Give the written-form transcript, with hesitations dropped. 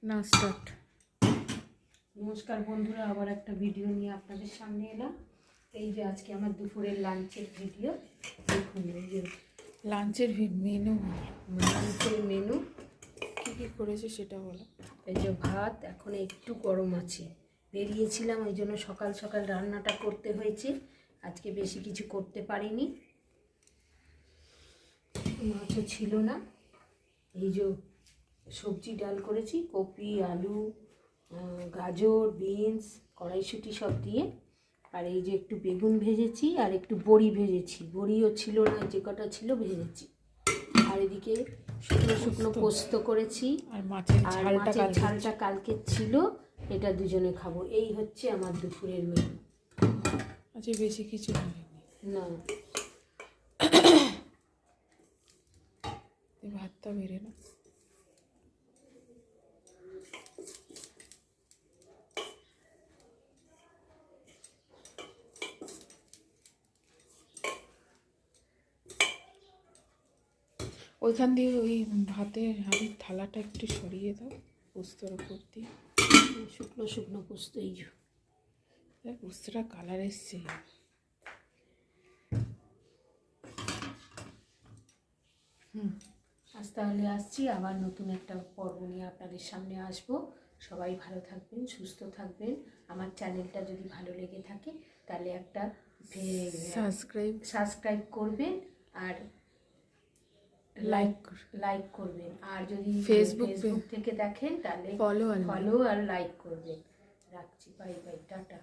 না স্টার্ট। নমস্কার বন্ধুরা, আবার একটা ভিডিও নিয়ে আপনাদের সামনে এলাম। এই যে আজকে আমার দুপুরের লাঞ্চের ভিডিও। দেখুন এই যে লাঞ্চের মেনু কী কী করেছে সেটা বলো। এই যে ভাত এখন একটু গরম আছে, বেরিয়েছিলাম ওই জন্য সকাল সকাল রান্নাটা করতে হয়েছে। আজকে বেশি কিছু করতে পারিনি, মাছও ছিল না। এই যে সবজি ডাল করেছি, কপি, আলু, গাজর, বিনস, কড়াইশুঁটি সব দিয়ে। আর এই যে একটু বেগুন ভেজেছি আর একটু বড়ি ভেজেছি, বড়িও ছিল না, যে কটা ছিল ভেজেছি। আর এদিকে শুকনো শুকনো পোস্ত করেছি, আর মাছের ঝালটা কালকে ছিল, এটা দুজনে খাবো। এই হচ্ছে আমার দুপুরের মেনু। আচ্ছা, বেশি কিছু হয়নি না, ভাতটা বেড়ে না। ওইখান দিয়ে ওই ভাতের হাঁড়ির থালাটা একটু সরিয়ে দাও, পোস্তর ওপর দিয়ে। শুকনো শুকনো পোস্ত। এই যে পোস্তটা কালার এসছে। আজ তাহলে আসছি, আবার নতুন একটা পর্ব নিয়ে আপনাদের সামনে আসব। সবাই ভালো থাকবেন, সুস্থ থাকবেন। আমার চ্যানেলটা যদি ভালো লেগে থাকে তাহলে একটা সাবস্ক্রাইব করবেন আর লাইক করবেন। আর যদি ফেসবুক থেকে দেখেন তাহলে ফলো আর লাইক করবেন। রাখছি, বাই বাই, টাটা।